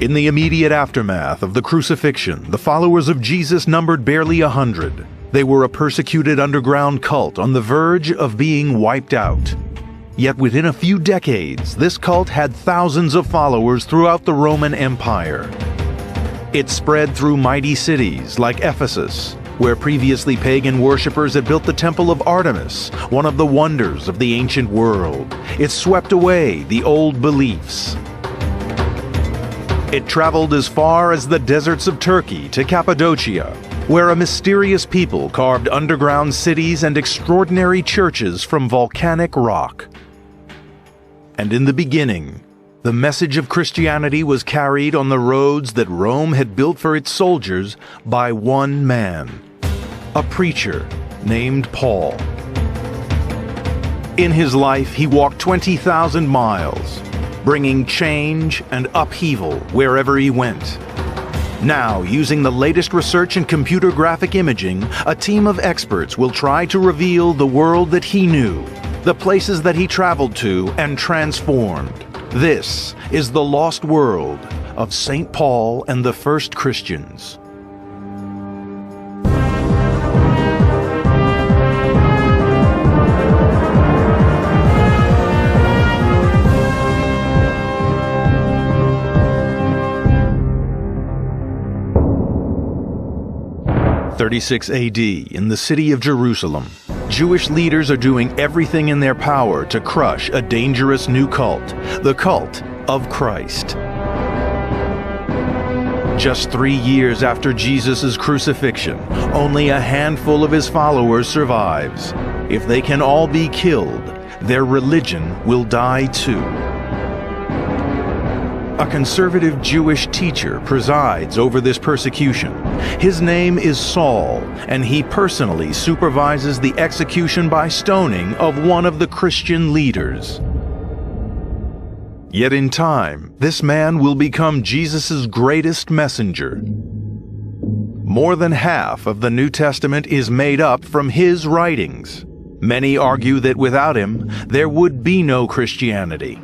In the immediate aftermath of the crucifixion, the followers of Jesus numbered barely 100. They were a persecuted underground cult on the verge of being wiped out. Yet within a few decades, this cult had thousands of followers throughout the Roman Empire. It spread through mighty cities like Ephesus, where previously pagan worshippers had built the Temple of Artemis, one of the wonders of the ancient world. It swept away the old beliefs. It traveled as far as the deserts of Turkey to Cappadocia, where a mysterious people carved underground cities and extraordinary churches from volcanic rock. And in the beginning, the message of Christianity was carried on the roads that Rome had built for its soldiers by one man, a preacher named Paul. In his life, he walked 20,000 miles, bringing change and upheaval wherever he went. Now, using the latest research in computer graphic imaging, a team of experts will try to reveal the world that he knew, the places that he traveled to and transformed. This is the lost world of St. Paul and the first Christians. (36 AD) in the city of Jerusalem, Jewish leaders are doing everything in their power to crush a dangerous new cult, the cult of Christ. Just 3 years after Jesus' crucifixion, only a handful of his followers survives. If they can all be killed, their religion will die too. A conservative Jewish teacher presides over this persecution. His name is Saul, and he personally supervises the execution by stoning of one of the Christian leaders. Yet in time, this man will become Jesus' greatest messenger. More than half of the New Testament is made up from his writings. Many argue that without him, there would be no Christianity.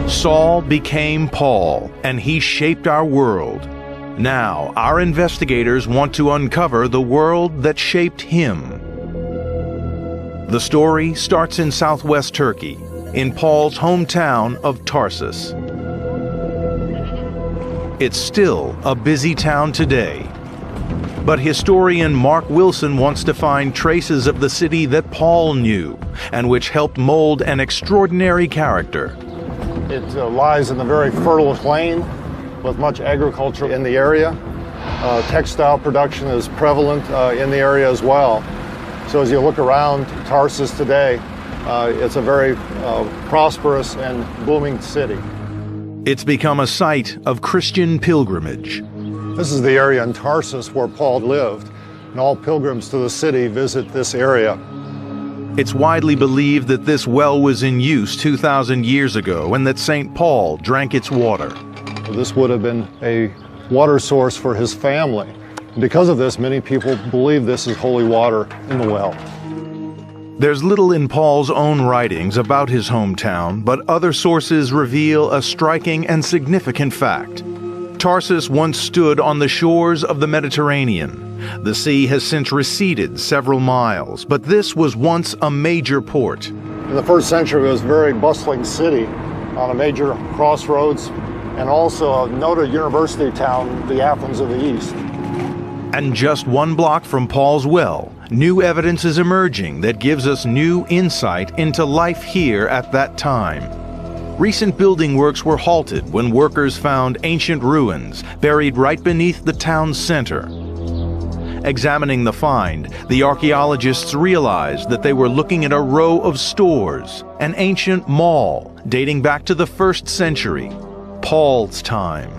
Saul became Paul, and he shaped our world. Now, our investigators want to uncover the world that shaped him. The story starts in southwest Turkey, in Paul's hometown of Tarsus. It's still a busy town today, but historian Mark Wilson wants to find traces of the city that Paul knew, and which helped mold an extraordinary character. It lies in a very fertile plain with much agriculture in the area. Textile production is prevalent in the area as well. So as you look around Tarsus today, it's a very prosperous and booming city. It's become a site of Christian pilgrimage. This is the area in Tarsus where Paul lived, and all pilgrims to the city visit this area. It's widely believed that this well was in use 2,000 years ago and that St. Paul drank its water. This would have been a water source for his family. Because of this, many people believe this is holy water in the well. There's little in Paul's own writings about his hometown, but other sources reveal a striking and significant fact. Tarsus once stood on the shores of the Mediterranean. The sea has since receded several miles, but this was once a major port. In the first century, it was a very bustling city on a major crossroads, and also a noted university town, the Athens of the East. And just 1 block from Paul's well, new evidence is emerging that gives us new insight into life here at that time. Recent building works were halted when workers found ancient ruins buried right beneath the town's center. Examining the find, the archaeologists realized that they were looking at a row of stores, an ancient mall dating back to the 1st century, Paul's time.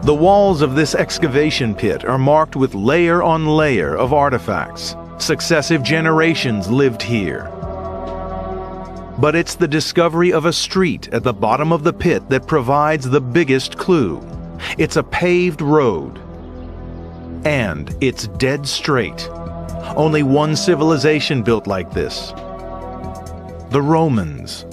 The walls of this excavation pit are marked with layer on layer of artifacts. Successive generations lived here. But it's the discovery of a street at the bottom of the pit that provides the biggest clue. It's a paved road. And it's dead straight. Only one civilization built like this: the Romans.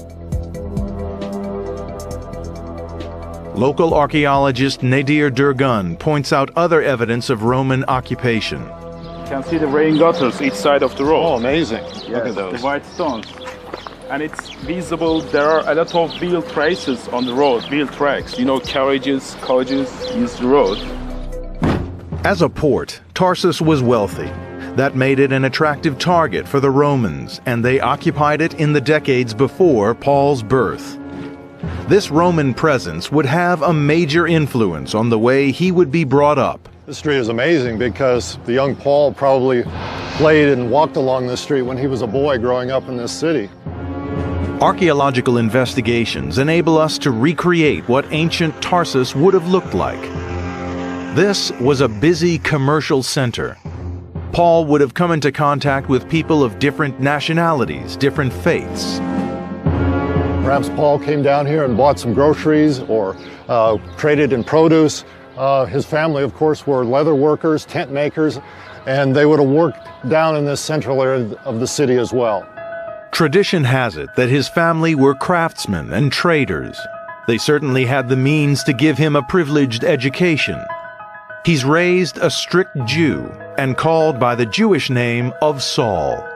Local archaeologist Nadir Durgun points out other evidence of Roman occupation. You can see the rain gutters each side of the road. Oh, amazing. Yes, Look at those. the white stones. And it's visible, there are a lot of wheel traces on the road, wheel tracks. You know, carriages, coaches use the road. As a port, Tarsus was wealthy. That made it an attractive target for the Romans, and they occupied it in the decades before Paul's birth. This Roman presence would have a major influence on the way he would be brought up. This street is amazing because the young Paul probably played and walked along this street when he was a boy growing up in this city. Archaeological investigations enable us to recreate what ancient Tarsus would have looked like. This was a busy commercial center. Paul would have come into contact with people of different nationalities, different faiths. Perhaps Paul came down here and bought some groceries or traded in produce. His family, of course, were leather workers, tent makers, and they would have worked down in this central area of the city as well. Tradition has it that his family were craftsmen and traders. They certainly had the means to give him a privileged education. He's raised a strict Jew and called by the Jewish name of Saul.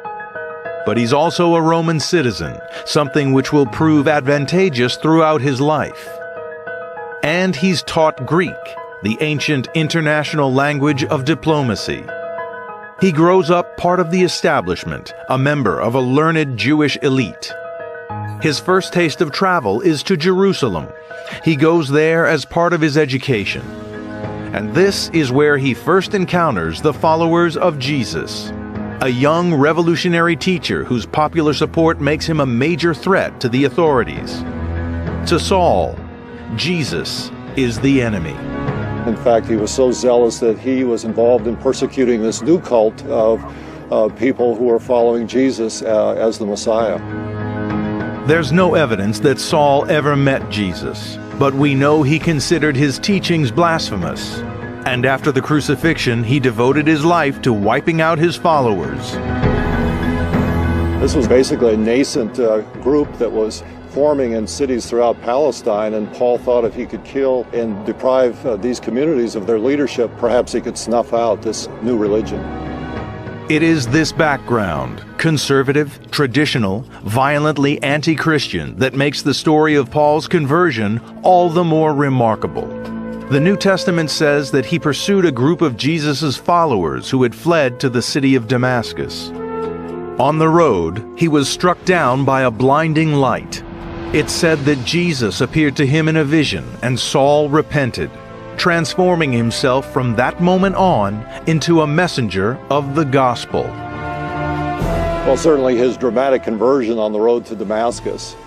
But he's also a Roman citizen, something which will prove advantageous throughout his life. And he's taught Greek, the ancient international language of diplomacy. He grows up part of the establishment, a member of a learned Jewish elite. His first taste of travel is to Jerusalem. He goes there as part of his education. And this is where he first encounters the followers of Jesus, a young revolutionary teacher whose popular support makes him a major threat to the authorities. To Saul, Jesus is the enemy. In fact, he was so zealous that he was involved in persecuting this new cult of people who were following Jesus as the Messiah. There's no evidence that Saul ever met Jesus, but we know he considered his teachings blasphemous. And after the crucifixion, he devoted his life to wiping out his followers. This was basically a nascent group that was forming in cities throughout Palestine, and Paul thought if he could kill and deprive these communities of their leadership, perhaps he could snuff out this new religion. It is this background, conservative, traditional, violently anti-Christian, that makes the story of Paul's conversion all the more remarkable. The New Testament says that he pursued a group of Jesus' followers who had fled to the city of Damascus. On the road, he was struck down by a blinding light. It said that Jesus appeared to him in a vision, and Saul repented, transforming himself from that moment on into a messenger of the gospel. Well, certainly his dramatic conversion on the road to Damascus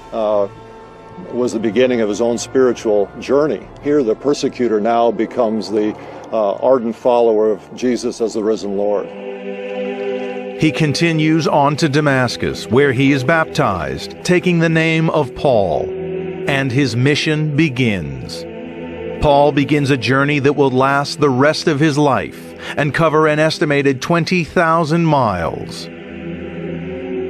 was the beginning of his own spiritual journey. Here, the persecutor now becomes the ardent follower of Jesus as the risen Lord. He continues on to Damascus, where he is baptized, taking the name of Paul, and his mission begins. Paul begins a journey that will last the rest of his life and cover an estimated 20,000 miles.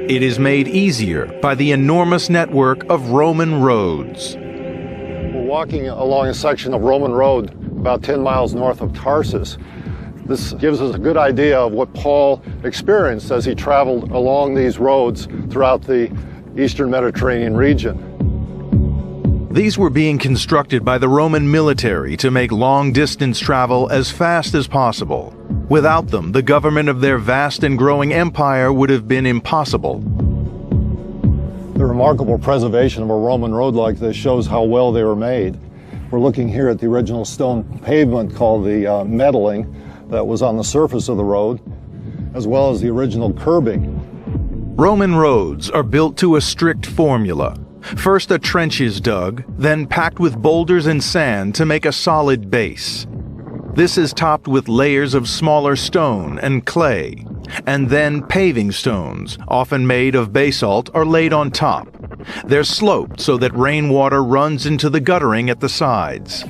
It is made easier by the enormous network of Roman roads. We're walking along a section of Roman road about 10 miles north of Tarsus. This gives us a good idea of what Paul experienced as he traveled along these roads throughout the eastern Mediterranean region. These were being constructed by the Roman military to make long-distance travel as fast as possible. Without them, the government of their vast and growing empire would have been impossible. The remarkable preservation of a Roman road like this shows how well they were made. We're looking here at the original stone pavement called the metalling that was on the surface of the road, as well as the original curbing. Roman roads are built to a strict formula. First a trench is dug, then packed with boulders and sand to make a solid base. This is topped with layers of smaller stone and clay, and then paving stones, often made of basalt, are laid on top. They're sloped so that rainwater runs into the guttering at the sides.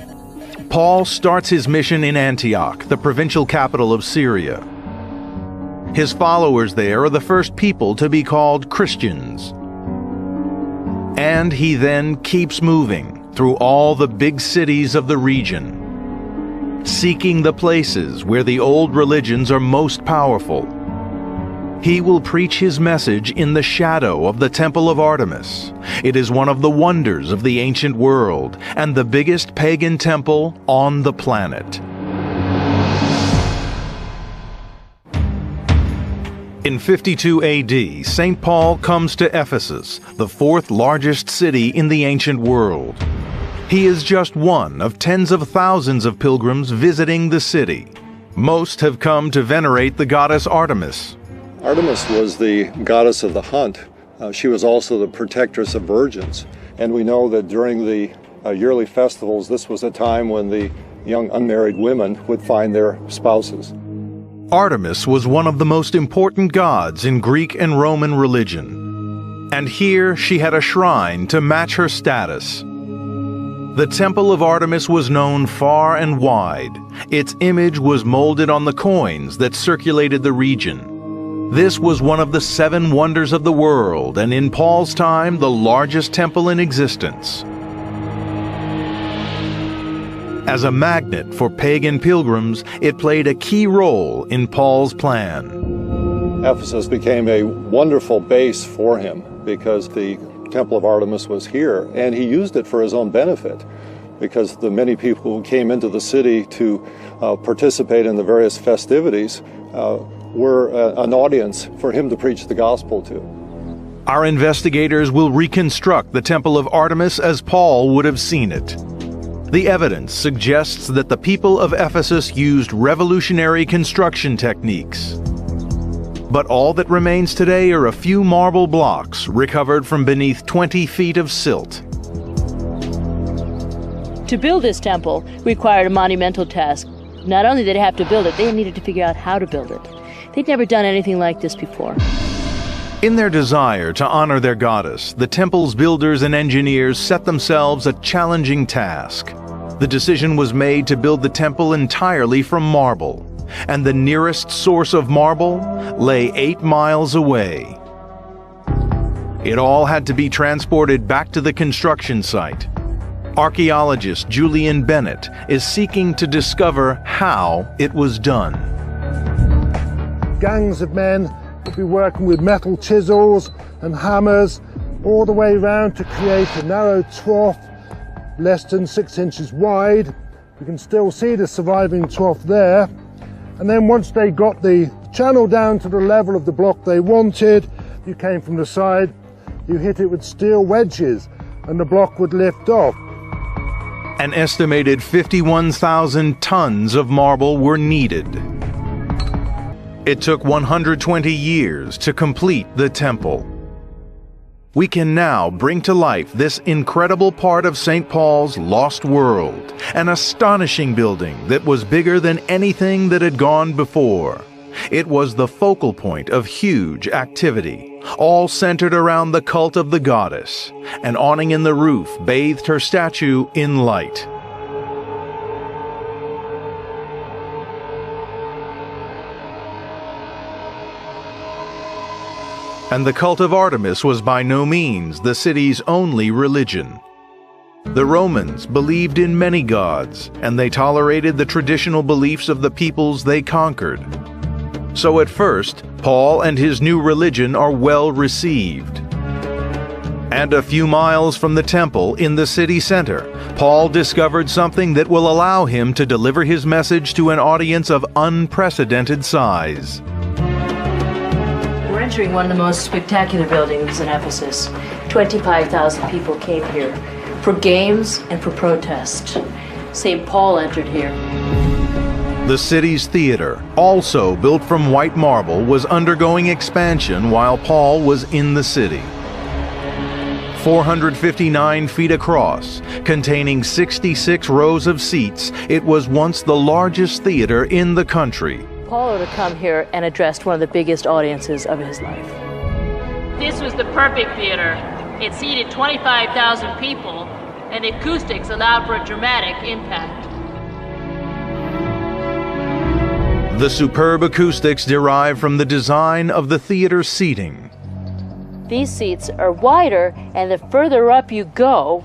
Paul starts his mission in Antioch, the provincial capital of Syria. His followers there are the first people to be called Christians. And he then keeps moving, through all the big cities of the region, seeking the places where the old religions are most powerful. He will preach his message in the shadow of the Temple of Artemis. It is one of the wonders of the ancient world and the biggest pagan temple on the planet. In 52 AD, St. Paul comes to Ephesus, the fourth largest city in the ancient world. He is just one of tens of thousands of pilgrims visiting the city. Most have come to venerate the goddess Artemis. Artemis was the goddess of the hunt. She was also the protectress of virgins. And we know that during the yearly festivals, this was a time when the young unmarried women would find their spouses. Artemis was one of the most important gods in Greek and Roman religion. And here she had a shrine to match her status. The Temple of Artemis was known far and wide. Its image was molded on the coins that circulated the region. This was one of the 7 wonders of the world, and in Paul's time, the largest temple in existence. As a magnet for pagan pilgrims, it played a key role in Paul's plan. Ephesus became a wonderful base for him because the Temple of Artemis was here, and he used it for his own benefit because the many people who came into the city to participate in the various festivities were an audience for him to preach the gospel to. Our investigators will reconstruct the Temple of Artemis as Paul would have seen it. The evidence suggests that the people of Ephesus used revolutionary construction techniques. But all that remains today are a few marble blocks recovered from beneath 20 feet of silt. To build this temple required a monumental task. Not only did they have to build it, they needed to figure out how to build it. They'd never done anything like this before. In their desire to honor their goddess, the temple's builders and engineers set themselves a challenging task. The decision was made to build the temple entirely from marble, and the nearest source of marble lay 8 miles away. It all had to be transported back to the construction site. Archaeologist Julian Bennett is seeking to discover how it was done. Gangs of men would be working with metal chisels and hammers all the way around to create a narrow trough less than 6 inches wide. You can still see the surviving trough there. And then once they got the channel down to the level of the block they wanted, you came from the side, you hit it with steel wedges and the block would lift off. An estimated 51,000 tons of marble were needed. It took 120 years to complete the temple. We can now bring to life this incredible part of St. Paul's lost world, an astonishing building that was bigger than anything that had gone before. It was the focal point of huge activity, all centered around the cult of the goddess. An awning in the roof bathed her statue in light. And the cult of Artemis was by no means the city's only religion. The Romans believed in many gods, and they tolerated the traditional beliefs of the peoples they conquered. So at first, Paul and his new religion are well received. And a few miles from the temple in the city center, Paul discovered something that will allow him to deliver his message to an audience of unprecedented size. We're entering one of the most spectacular buildings in Ephesus. 25,000 people came here for games and for protest. St. Paul entered here. The city's theater, also built from white marble, was undergoing expansion while Paul was in the city. 459 feet across, containing 66 rows of seats, it was once the largest theater in the country. Paul would have come here and addressed one of the biggest audiences of his life. This was the perfect theater. It seated 25,000 people, and the acoustics allowed for a dramatic impact. The superb acoustics derive from the design of the theater's seating. These seats are wider, and the further up you go,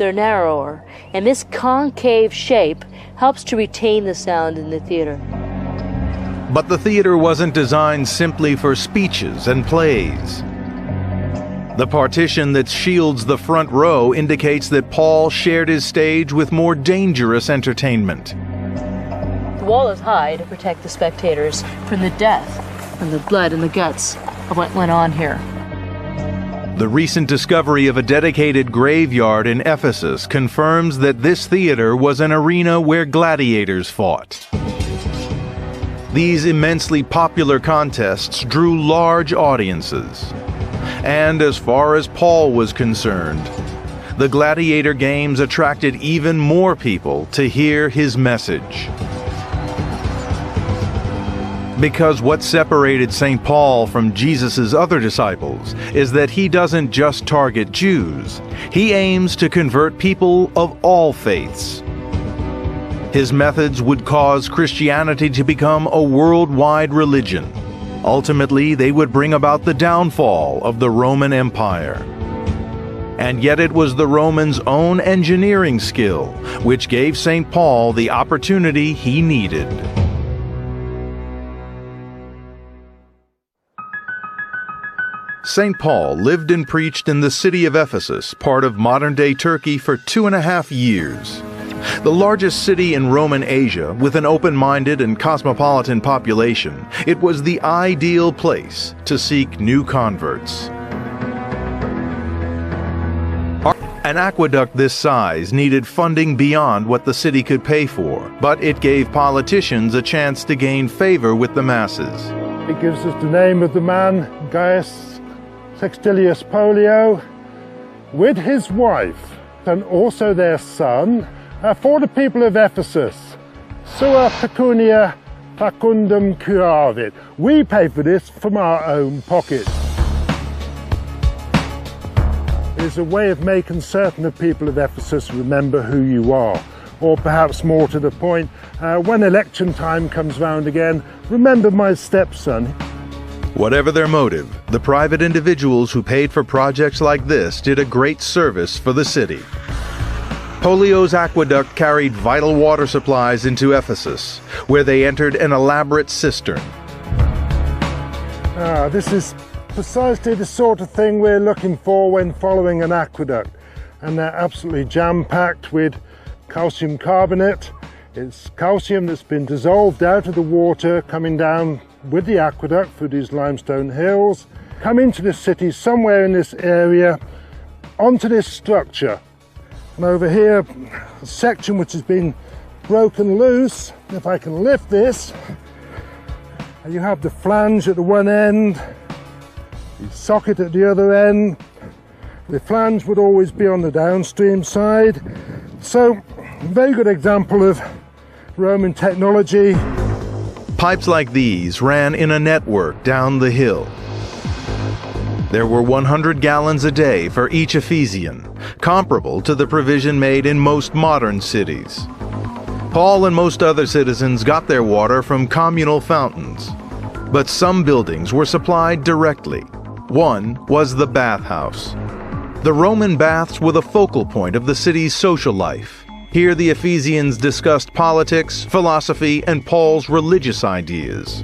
they're narrower, and this concave shape helps to retain the sound in the theater. But the theater wasn't designed simply for speeches and plays. The partition that shields the front row indicates that Paul shared his stage with more dangerous entertainment. The wall is high to protect the spectators from the death and the blood and the guts of what went on here. The recent discovery of a dedicated graveyard in Ephesus confirms that this theater was an arena where gladiators fought. These immensely popular contests drew large audiences. And as far as Paul was concerned, the gladiator games attracted even more people to hear his message. Because what separated St. Paul from Jesus' other disciples is that he doesn't just target Jews, he aims to convert people of all faiths. His methods would cause Christianity to become a worldwide religion. Ultimately, they would bring about the downfall of the Roman Empire. And yet it was the Romans' own engineering skill which gave St. Paul the opportunity he needed. St. Paul lived and preached in the city of Ephesus, part of modern-day Turkey, for 2.5 years. The largest city in Roman Asia, with an open-minded and cosmopolitan population, it was the ideal place to seek new converts. An aqueduct this size needed funding beyond what the city could pay for, but it gave politicians a chance to gain favor with the masses. It gives us the name of the man, Gaius Sextilius Pollio, with his wife and also their son, for the people of Ephesus. Sua pecunia facundum curavit. We pay for this from our own pocket. It's a way of making certain the people of Ephesus remember who you are. Or perhaps more to the point, when election time comes round again, remember my stepson. Whatever their motive, the private individuals who paid for projects like this did a great service for the city. Pollio's aqueduct carried vital water supplies into Ephesus, where they entered an elaborate cistern. This is precisely the sort of thing we're looking for when following an aqueduct. And they're absolutely jam-packed with calcium carbonate. It's calcium that's been dissolved out of the water, coming down with the aqueduct through these limestone hills, come into the city somewhere in this area, onto this structure. And over here, a section which has been broken loose. If I can lift this, and you have the flange at the one end, the socket at the other end. The flange would always be on the downstream side. So, a very good example of Roman technology. Pipes like these ran in a network down the hill. There were 100 gallons a day for each Ephesian, comparable to the provision made in most modern cities. Paul and most other citizens got their water from communal fountains, but some buildings were supplied directly. One was the bathhouse. The Roman baths were the focal point of the city's social life. Here the Ephesians discussed politics, philosophy, and Paul's religious ideas.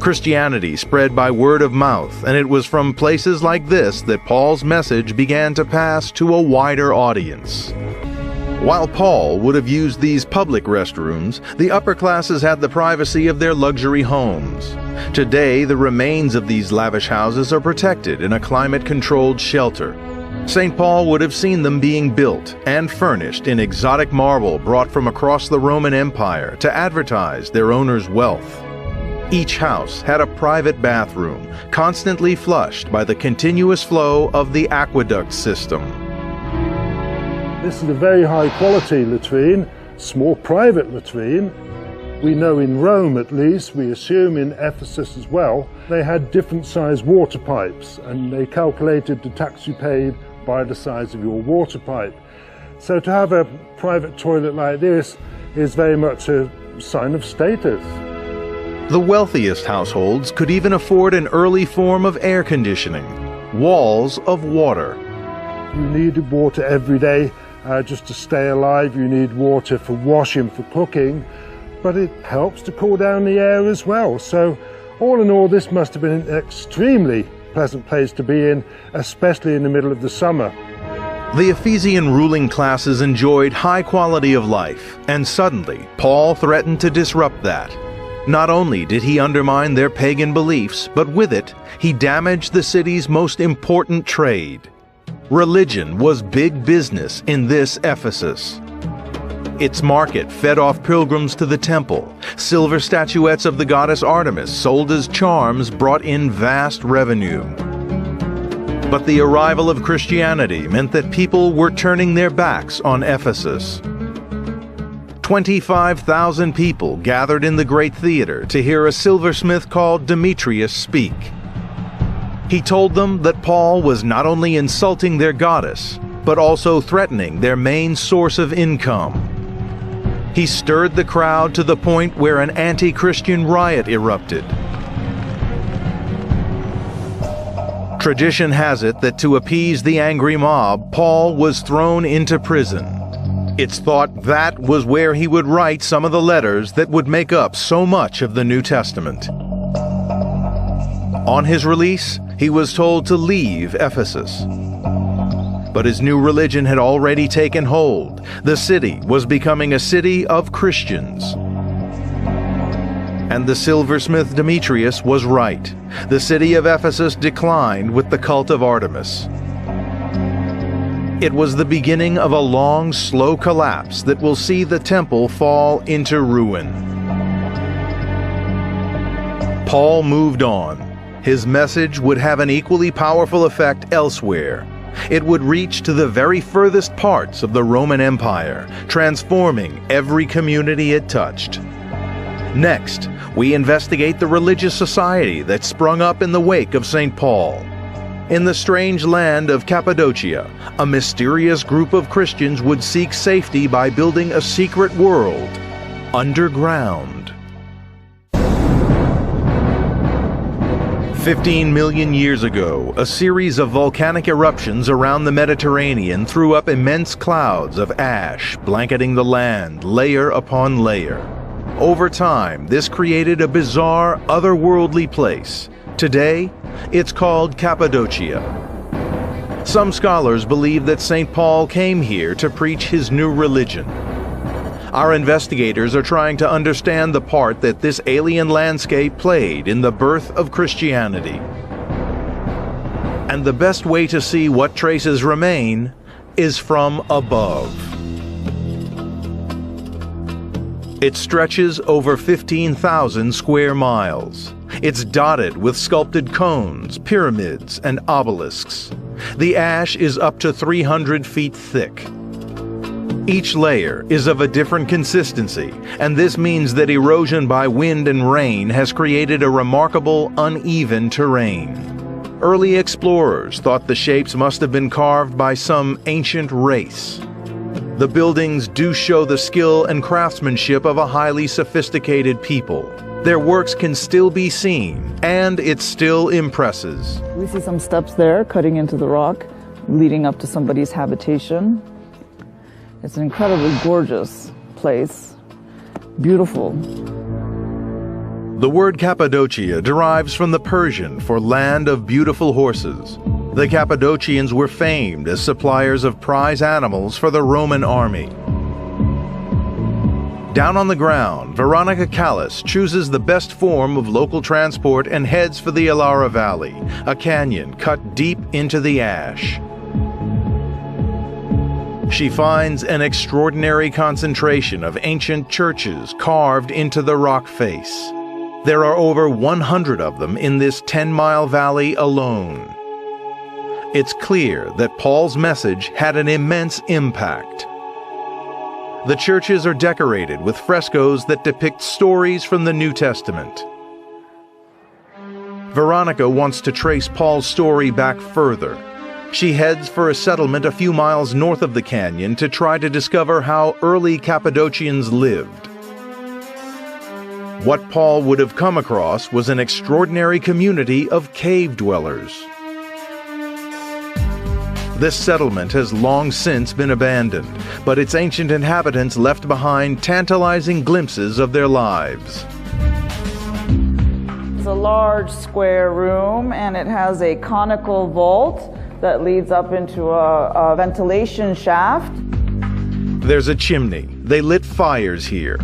Christianity spread by word of mouth, and it was from places like this that Paul's message began to pass to a wider audience. While Paul would have used these public restrooms, the upper classes had the privacy of their luxury homes. Today, the remains of these lavish houses are protected in a climate-controlled shelter. St. Paul would have seen them being built and furnished in exotic marble brought from across the Roman Empire to advertise their owner's wealth. Each house had a private bathroom, constantly flushed by the continuous flow of the aqueduct system. This is a very high quality latrine, small private latrine. We know in Rome at least, we assume in Ephesus as well, they had different sized water pipes and they calculated the tax you paid by the size of your water pipe. So to have a private toilet like this is very much a sign of status. The wealthiest households could even afford an early form of air conditioning, walls of water. You needed water every day, just to stay alive. You need water for washing, for cooking, but it helps to cool down the air as well. So all in all, this must have been an extremely pleasant place to be in, especially in the middle of the summer. The Ephesian ruling classes enjoyed high quality of life, and suddenly Paul threatened to disrupt that. Not only did he undermine their pagan beliefs, but with it, he damaged the city's most important trade. Religion was big business in this Ephesus. Its market fed off pilgrims to the temple. Silver statuettes of the goddess Artemis sold as charms brought in vast revenue. But the arrival of Christianity meant that people were turning their backs on Ephesus. 25,000 people gathered in the Great Theater to hear a silversmith called Demetrius speak. He told them that Paul was not only insulting their goddess, but also threatening their main source of income. He stirred the crowd to the point where an anti-Christian riot erupted. Tradition has it that to appease the angry mob, Paul was thrown into prison. It's thought that was where he would write some of the letters that would make up so much of the New Testament. On his release, he was told to leave Ephesus. But his new religion had already taken hold. The city was becoming a city of Christians. And the silversmith Demetrius was right. The city of Ephesus declined with the cult of Artemis. It was the beginning of a long, slow collapse that will see the temple fall into ruin. Paul moved on. His message would have an equally powerful effect elsewhere. It would reach to the very furthest parts of the Roman Empire, transforming every community it touched. Next, we investigate the religious society that sprung up in the wake of St. Paul. In the strange land of Cappadocia, a mysterious group of Christians would seek safety by building a secret world underground. 15 million years ago, a series of volcanic eruptions around the Mediterranean threw up immense clouds of ash, blanketing the land layer upon layer. Over time, this created a bizarre, otherworldly place. Today, it's called Cappadocia. Some scholars believe that St. Paul came here to preach his new religion. Our investigators are trying to understand the part that this alien landscape played in the birth of Christianity. And the best way to see what traces remain is from above. It stretches over 15,000 square miles. It's dotted with sculpted cones, pyramids, and obelisks. The ash is up to 300 feet thick. Each layer is of a different consistency, and this means that erosion by wind and rain has created a remarkable, uneven terrain. Early explorers thought the shapes must have been carved by some ancient race. The buildings do show the skill and craftsmanship of a highly sophisticated people. Their works can still be seen, and it still impresses. We see some steps there cutting into the rock, leading up to somebody's habitation. It's an incredibly gorgeous place, beautiful. The word Cappadocia derives from the Persian for land of beautiful horses. The Cappadocians were famed as suppliers of prize animals for the Roman army. Down on the ground, Veronica Callas chooses the best form of local transport and heads for the Ilara Valley, a canyon cut deep into the ash. She finds an extraordinary concentration of ancient churches carved into the rock face. There are over 100 of them in this 10-mile valley alone. It's clear that Paul's message had an immense impact. The churches are decorated with frescoes that depict stories from the New Testament. Veronica wants to trace Paul's story back further. She heads for a settlement a few miles north of the canyon to try to discover how early Cappadocians lived. What Paul would have come across was an extraordinary community of cave dwellers. This settlement has long since been abandoned, but its ancient inhabitants left behind tantalizing glimpses of their lives. It's a large square room, and it has a conical vault that leads up into a ventilation shaft. There's a chimney. They lit fires here.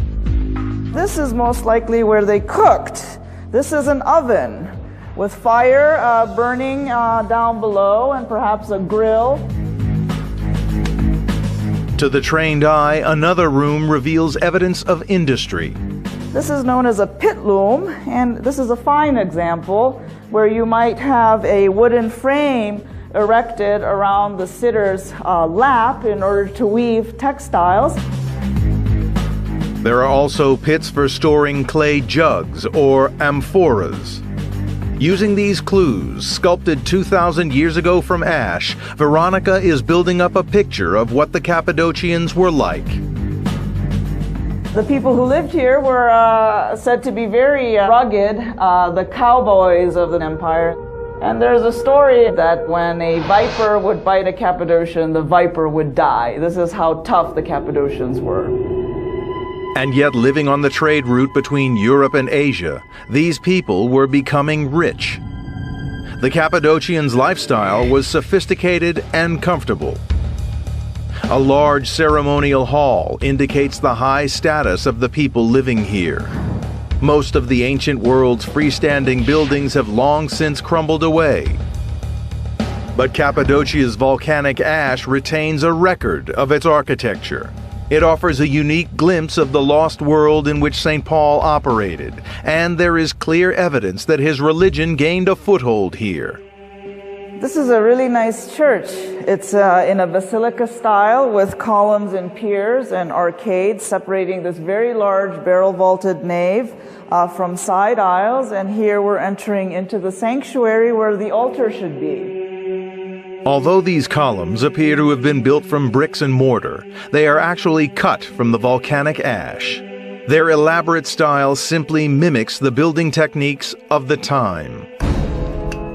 This is most likely where they cooked. This is an oven with fire burning down below and perhaps a grill. To the trained eye, another room reveals evidence of industry. This is known as a pit loom, and this is a fine example where you might have a wooden frame erected around the sitter's lap in order to weave textiles. There are also pits for storing clay jugs or amphoras. Using these clues, sculpted 2,000 years ago from ash, Veronica is building up a picture of what the Cappadocians were like. The people who lived here were said to be very rugged, the cowboys of the empire. And there's a story that when a viper would bite a Cappadocian, the viper would die. This is how tough the Cappadocians were. And yet, living on the trade route between Europe and Asia, these people were becoming rich. The Cappadocians' lifestyle was sophisticated and comfortable. A large ceremonial hall indicates the high status of the people living here. Most of the ancient world's freestanding buildings have long since crumbled away. But Cappadocia's volcanic ash retains a record of its architecture. It offers a unique glimpse of the lost world in which St. Paul operated, and there is clear evidence that his religion gained a foothold here. This is a really nice church. It's in a basilica style with columns and piers and arcades separating this very large barrel-vaulted nave from side aisles, and here we're entering into the sanctuary where the altar should be. Although these columns appear to have been built from bricks and mortar, they are actually cut from the volcanic ash. Their elaborate style simply mimics the building techniques of the time.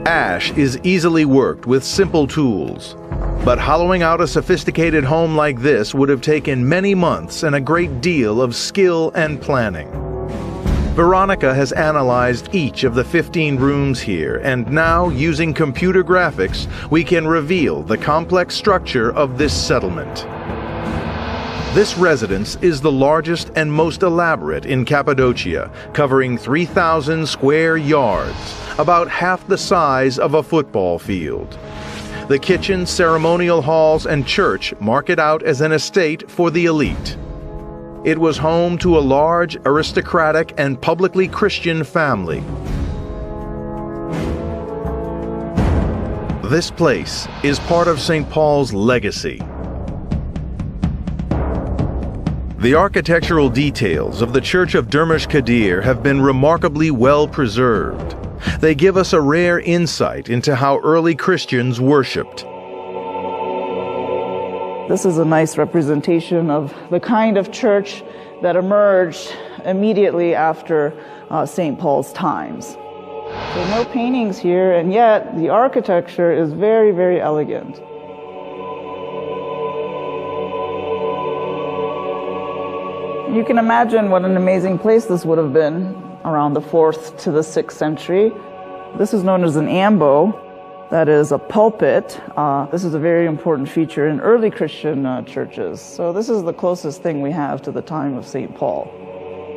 Ash is easily worked with simple tools, but hollowing out a sophisticated home like this would have taken many months and a great deal of skill and planning. Veronica has analyzed each of the 15 rooms here, and now, using computer graphics, we can reveal the complex structure of this settlement. This residence is the largest and most elaborate in Cappadocia, covering 3,000 square yards, about half the size of a football field. The kitchen, ceremonial halls, and church mark it out as an estate for the elite. It was home to a large, aristocratic, and publicly Christian family. This place is part of St. Paul's legacy. The architectural details of the Church of Dermish Kadir have been remarkably well preserved. They give us a rare insight into how early Christians worshipped. This is a nice representation of the kind of church that emerged immediately after St. Paul's times. So no paintings here, and yet the architecture is very, very elegant. You can imagine what an amazing place this would have been around the 4th to the 6th century. This is known as an ambo. That is a pulpit. This is a very important feature in early Christian churches. So this is the closest thing we have to the time of St. Paul.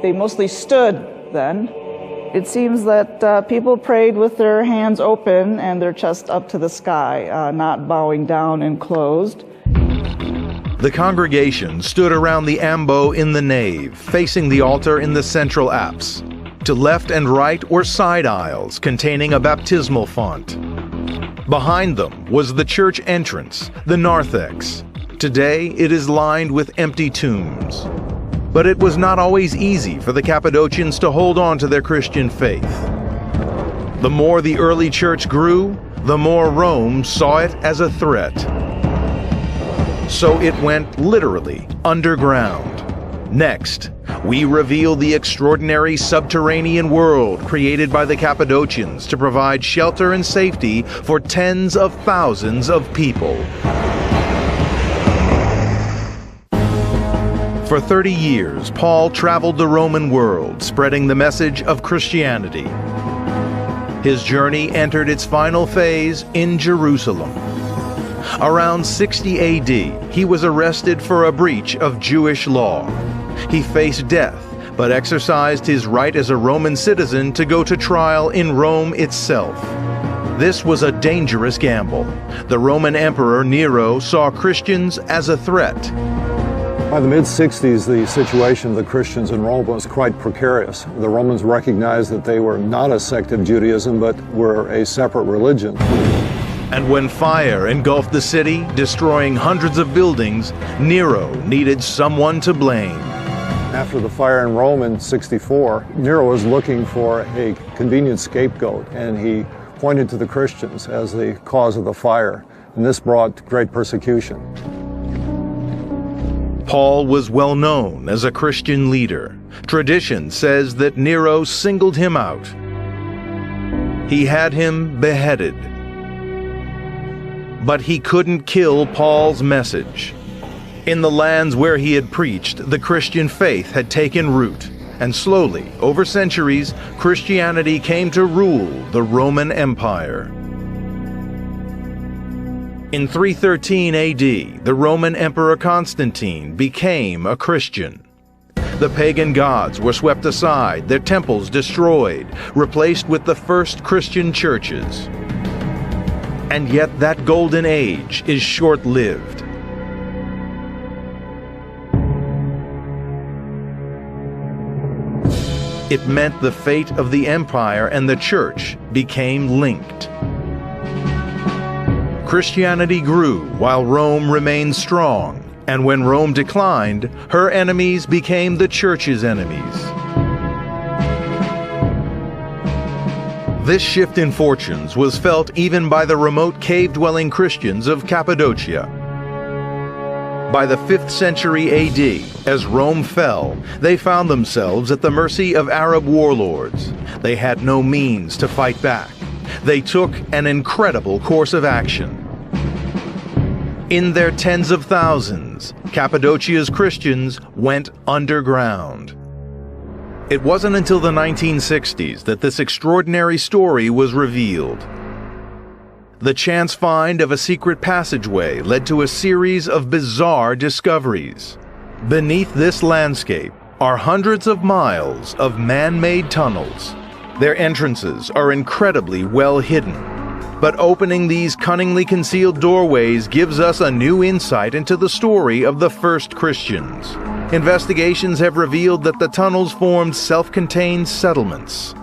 They mostly stood then. It seems that people prayed with their hands open and their chest up to the sky, not bowing down and closed. The congregation stood around the ambo in the nave, facing the altar in the central apse. To left and right were side aisles containing a baptismal font. Behind them was the church entrance, the narthex. Today it is lined with empty tombs. But it was not always easy for the Cappadocians to hold on to their Christian faith. The more the early church grew, the more Rome saw it as a threat. So it went literally underground. Next, we reveal the extraordinary subterranean world created by the Cappadocians to provide shelter and safety for tens of thousands of people. For 30 years, Paul traveled the Roman world, spreading the message of Christianity. His journey entered its final phase in Jerusalem. Around 60 AD, he was arrested for a breach of Jewish law. He faced death, but exercised his right as a Roman citizen to go to trial in Rome itself. This was a dangerous gamble. The Roman Emperor Nero saw Christians as a threat. By the mid-60s, the situation of the Christians in Rome was quite precarious. The Romans recognized that they were not a sect of Judaism, but were a separate religion. And when fire engulfed the city, destroying hundreds of buildings, Nero needed someone to blame. After the fire in Rome in 64, Nero was looking for a convenient scapegoat, and he pointed to the Christians as the cause of the fire, and this brought great persecution. Paul was well known as a Christian leader. Tradition says that Nero singled him out. He had him beheaded. But he couldn't kill Paul's message. In the lands where he had preached, the Christian faith had taken root, and slowly, over centuries, Christianity came to rule the Roman Empire. In 313 AD, the Roman Emperor Constantine became a Christian. The pagan gods were swept aside, their temples destroyed, replaced with the first Christian churches. And yet that golden age is short-lived. It meant the fate of the empire and the church became linked. Christianity grew while Rome remained strong, and when Rome declined, her enemies became the church's enemies. This shift in fortunes was felt even by the remote cave-dwelling Christians of Cappadocia. By the 5th century AD, as Rome fell, they found themselves at the mercy of Arab warlords. They had no means to fight back. They took an incredible course of action. In their tens of thousands, Cappadocia's Christians went underground. It wasn't until the 1960s that this extraordinary story was revealed. The chance find of a secret passageway led to a series of bizarre discoveries. Beneath this landscape are hundreds of miles of man-made tunnels. Their entrances are incredibly well hidden. But opening these cunningly concealed doorways gives us a new insight into the story of the first Christians. Investigations have revealed that the tunnels formed self-contained settlements,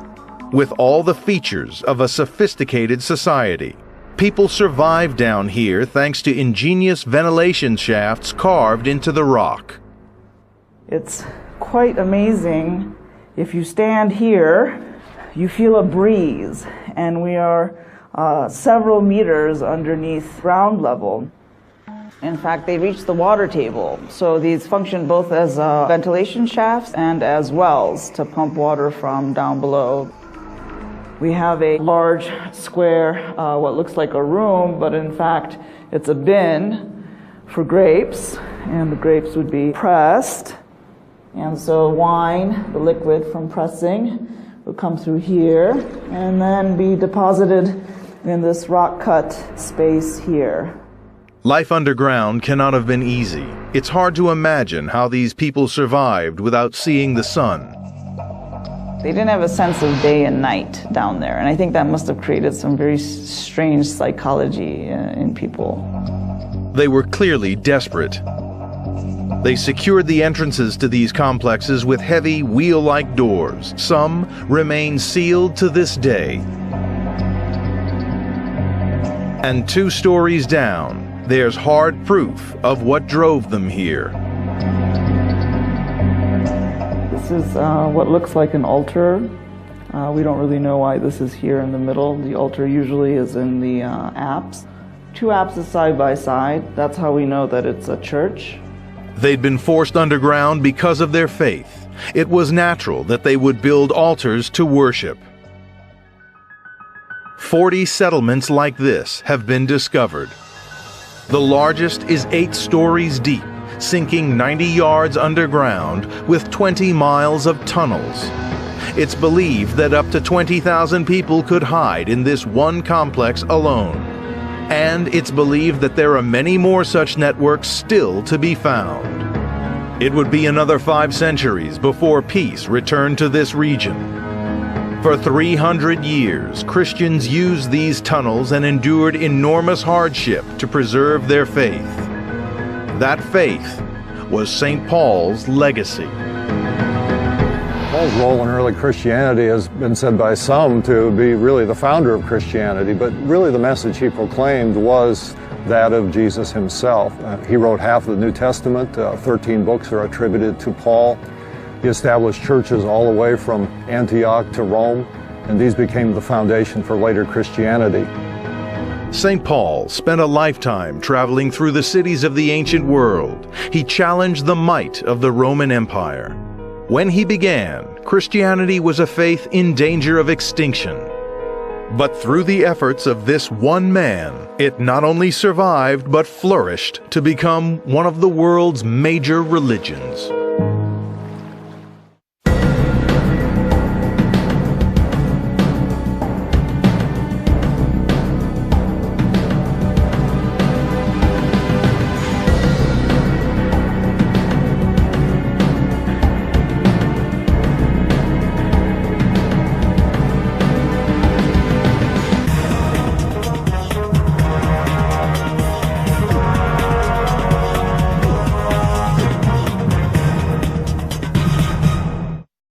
with all the features of a sophisticated society. People survived down here thanks to ingenious ventilation shafts carved into the rock. It's quite amazing. If you stand here, you feel a breeze, and we are several meters underneath ground level. In fact, they reach the water table, so these function both as ventilation shafts and as wells to pump water from down below. We have a large square, what looks like a room, but in fact it's a bin for grapes, and the grapes would be pressed. And so wine, the liquid from pressing, would come through here and then be deposited in this rock-cut space here. Life underground cannot have been easy. It's hard to imagine how these people survived without seeing the sun. They didn't have a sense of day and night down there, and I think that must have created some very strange psychology in people. They were clearly desperate. They secured the entrances to these complexes with heavy wheel-like doors. Some remain sealed to this day. And 2 stories down, there's hard proof of what drove them here. This is what looks like an altar. We don't really know why this is here in the middle. The altar usually is in the apse. 2 apses side by side. That's how we know that it's a church. They'd been forced underground because of their faith. It was natural that they would build altars to worship. 40 settlements like this have been discovered. The largest is 8 stories deep, sinking 90 yards underground with 20 miles of tunnels. It's believed that up to 20,000 people could hide in this one complex alone. And it's believed that there are many more such networks still to be found. It would be another 5 centuries before peace returned to this region. For 300 years, Christians used these tunnels and endured enormous hardship to preserve their faith. That faith was St. Paul's legacy. Paul's role in early Christianity has been said by some to be really the founder of Christianity, but really the message he proclaimed was that of Jesus himself. He wrote half of the New Testament. 13 books are attributed to Paul. He established churches all the way from Antioch to Rome, and these became the foundation for later Christianity. St. Paul spent a lifetime traveling through the cities of the ancient world. He challenged the might of the Roman Empire. When he began, Christianity was a faith in danger of extinction. But through the efforts of this one man, it not only survived but flourished to become one of the world's major religions.